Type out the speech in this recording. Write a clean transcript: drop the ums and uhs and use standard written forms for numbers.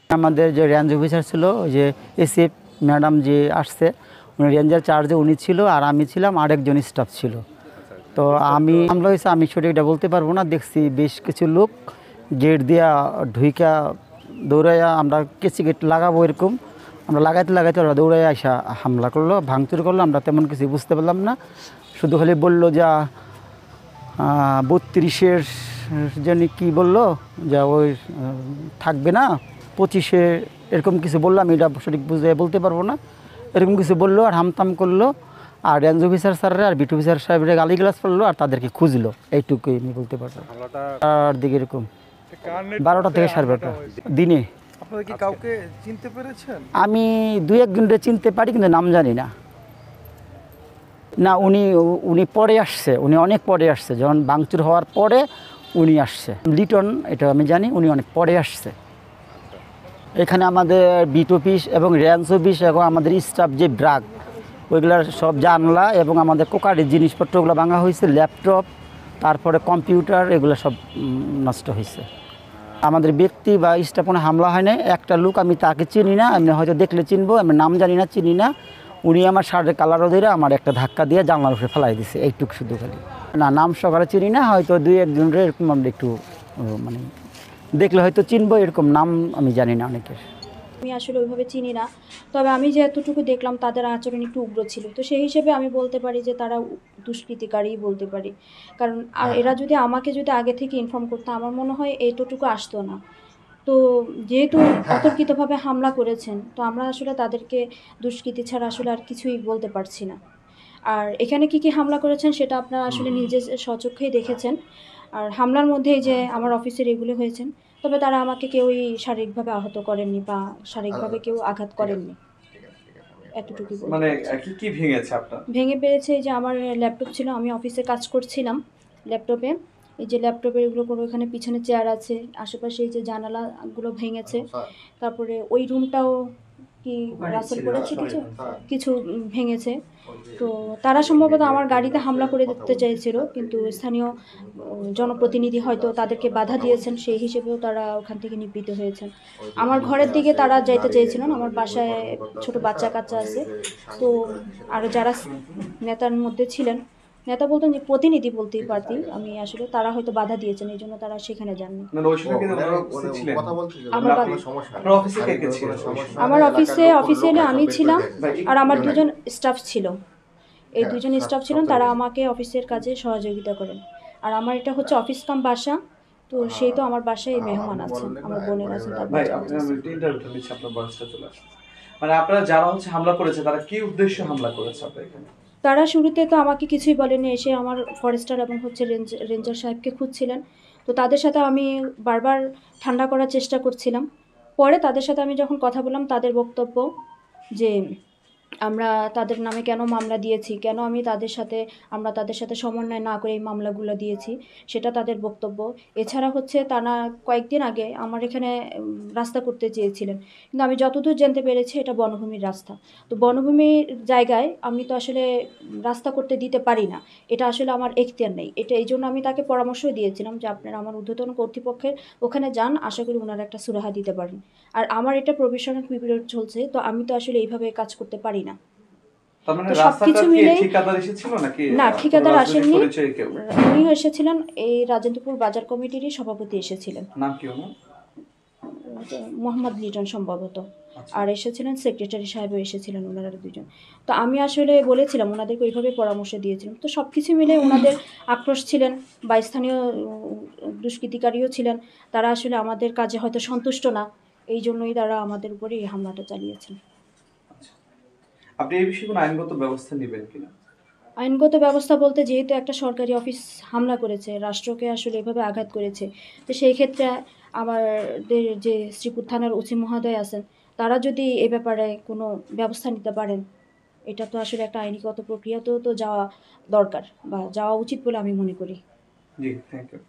আমাদের যে range officer ছিল, ওই যে এসিএফ ম্যাডাম যে আসছে, উনি রেঞ্জের চার্জে উনি ছিল, আর আমি ছিলাম, আরেকজন স্টাফ ছিল। তো হামলা হয়েছে, আমি সঠিকটা বলতে পারবো না। দেখছি বেশ কিছু লোক গেট দিয়া ঢুইকা দৌড়াইয়া, আমরা কেসি গেট লাগাবো এরকম, আমরা লাগাইতে ওরা দৌড়াইয়া আসা হামলা করলো, ভাঙচুর করলো। আমরা তেমন কিছু বুঝতে পারলাম না, শুধু খালি বললো যা 32-এর জানি কী বললো, যা ওই থাকবে না 25-এ, এরকম কিছু বললো। আমি এটা সঠিক বুঝে বলতে পারবো না, এরকম কিছু বললো আর হামতাম করলো। আর রেঞ্জ অফিসার স্যাররা আর বিট অফিসার সাহেবরা গালিগালাজ করলো আর তাদেরকে খুঁজলো, এইটুকুই আমি বলতে পারবো। আর দিকে এরকম 12টা থেকে 12:30 দিনে। আপনারা কি কাউকে চিনতে পেরেছেন? আমি 2-1 জনকে চিনতে পারি, কিন্তু নাম জানি না। না, উনি পরে আসছে, উনি অনেক পরে আসছে, যখন ভাঙচুর হওয়ার পরে উনি আসছে। লিটন, এটা আমি জানি, উনি অনেক পরে আসছে। এখানে আমাদের বিট অফিস এবং রেঞ্জ অফিস এবং আমাদের স্টাফ যে ব্রাগ, ওইগুলার সব জানলা এবং আমাদের কোকারের জিনিসপত্রগুলো ভাঙা হয়েছে, ল্যাপটপ, তারপরে কম্পিউটার, এগুলো সব নষ্ট হয়েছে। আমাদের ব্যক্তি বা স্টাফনে হামলা হয় না। একটা লোক, আমি তাকে চিনি না, আমি হয়তো দেখলে চিনবো, আমি নাম জানি না, চিনি না। উনি আমার শার্টের কালারও ধরে আমার একটা ধাক্কা দিয়ে জানলার উপরে ফেলাই দিছে, এইটুকু শুধু খালি। না, নাম সকালে চিনি না, হয়তো 2-1 জনের এরকম আমরা একটু মানে দেখলে হয়তো চিনবো, এরকম নাম আমি জানি না অনেকের। আমি আসলে ওইভাবে চিনি না, তবে আমি যেতটুকু দেখলাম তাদের আচরণ একটু উগ্র ছিল। তো সেই হিসেবে আমি বলতে পারি যে তারা দুষ্কৃতিকারী বলতে পারি। কারণ আর এরা যদি আমাকে আগে থেকে ইনফর্ম করতো, আমার মনে হয় এইটুকু আসতো না। তো যেহেতু অতর্কিতভাবে হামলা করেছেন, তো আমরা আসলে তাদেরকে দুষ্কৃতি ছাড়া আসলে আর কিছুই বলতে পারছি না। আর এখানে কি হামলা করেছেন সেটা আপনারা আসলে নিজে স্বচক্ষেই দেখেছেন। আর হামলার মধ্যে এই যে আমার অফিসের এগুলো হয়েছেন, তবে তারা আমাকে কেউই শারীরিকভাবে আহত করেননি বা শারীরিকভাবে কেউ আঘাত করেননি, এতটুকুই বলতে মানে পারছি। কি ভেঙেছে আপনার? ভেঙে পেরেছে এই যে আমার ল্যাপটপ ছিল, আমি অফিসে কাজ করছিলাম ল্যাপটপে। এই যে ল্যাপটপের এগুলো করে, ওখানে পিছনে চেয়ার আছে, আশেপাশে এই যে জানালাগুলো ভেঙেছে। তারপরে ওই রুমটাও কি রাসেল করেছে, কিছু কিছু ভেঙেছে। তো তারা সম্ভবত আমার গাড়িতে হামলা করে দিতে চেয়েছিল, কিন্তু স্থানীয় জনপ্রতিনিধি হয়তো তাদেরকে বাধা দিয়েছেন, সেই হিসেবেও তারা ওখান থেকে নিবৃত্ত হয়েছেন। আমার ঘরের দিকে তারা যাইতে চেয়েছিলেন, আমার বাসায় ছোট বাচ্চা কাচ্চা আছে। তো আর যারা নেতার মধ্যে ছিলেন, নেতা বলতেন যে প্রতিনিধি বলতেই পারতি আমি, আসলে তারা হয়তো বাধা দিয়েছেন, এই জন্য তারা সেখানে যাননি। আমার অফিসে এলে আমি ছিলাম আর আমার 2জন স্টাফ ছিল। এই 2জন স্টাফ ছিলেন, তারা আমাকে অফিসের কাজে সহযোগিতা করেন। আর আমার এটা হচ্ছে অফিস কাম বাসা, তো সেই তো আমার বাসায় মেহমান আছেন, আমার বোনের আছেন, তার বাচ্চা আছে। মানে আপনারা যারা হচ্ছে হামলা করেছে, তারা কি উদ্দেশ্যে হামলা করেছে আপনার এখানে? তারা শুরুতে তো আমাকে কিছুই বলেনি, এসে আমার ফরেস্টার এবং হচ্ছে রেঞ্জার সাহেবকে খুঁজছিলেন। তো তাদের সাথে আমি বারবার ঠান্ডা করার চেষ্টা করছিলাম। পরে তাদের সাথে আমি যখন কথা বললাম, তাদের বক্তব্য যে আমরা তাদের নামে কেন মামলা দিয়েছি, কেন আমরা তাদের সাথে সমন্বয় না করে এই মামলাগুলো দিয়েছি, সেটা তাদের বক্তব্য। এছাড়া হচ্ছে তারা কয়েকদিন আগে আমার এখানে রাস্তা করতে চেয়েছিলেন, কিন্তু আমি যতদূর জানতে পেরেছি এটা বনভূমির রাস্তা। তো বনভূমির জায়গায় আমি তো আসলে রাস্তা করতে দিতে পারি না, এটা আসলে আমার এখতিয়ার নেই। এটা এই জন্য আমি তাকে পরামর্শই দিয়েছিলাম যে আপনারা আমার ঊর্ধ্বতন কর্তৃপক্ষের ওখানে যান, আশা করি ওনারা একটা সুরাহা দিতে পারেন। আর আমার এটা প্রফেশনাল পিরিয়ড চলছে, তো আমি তো আসলে এইভাবে কাজ করতে পারি না। তার মানে রাস্তাটা কি ঠিকাদার এসেছিল নাকি? না, ঠিকাদার আসেননি, উনি এসেছিলেন, এই রাজেন্দ্রপুর বাজার কমিটিরই সভাপতি এসেছিলেন। নাম কি ওনার? মোহাম্মদ লিটন সম্ভবত। আর এসেছিলেন সেক্রেটারি সাহেবও এসেছিলেন, ওনারা 2জন। তো আমি আসলে বলেছিলাম ওনাদেরকে, ওইভাবে পরামর্শ দিয়েছিলাম। তো সব কিছু মিলে ওনাদের আক্রোশ ছিলেন বা স্থানীয় দুষ্কৃতিকারীও ছিলেন, তারা আসলে আমাদের কাজে হয়তো সন্তুষ্ট না, এই জন্যই তারা আমাদের উপরে এই হামলাটা চালিয়েছেন। আপনি এই বিষয়ে কোনো আইনগত ব্যবস্থা নেবেন কিনা? আইনগত ব্যবস্থা বলতে, যেহেতু একটা সরকারি অফিস হামলা করেছে, রাষ্ট্রকে আসলে এভাবে আঘাত করেছে, তো সেই ক্ষেত্রে আমাদের যে শ্রীপুর থানার ওসি মহোদয় আছেন, তারা যদি এ ব্যাপারে কোনো ব্যবস্থা নিতে পারেন, এটা তো আসলে একটা আইনগত প্রক্রিয়াতেও তো যাওয়া দরকার বা যাওয়া উচিত বলে আমি মনে করি। জি, থ্যাংক ইউ।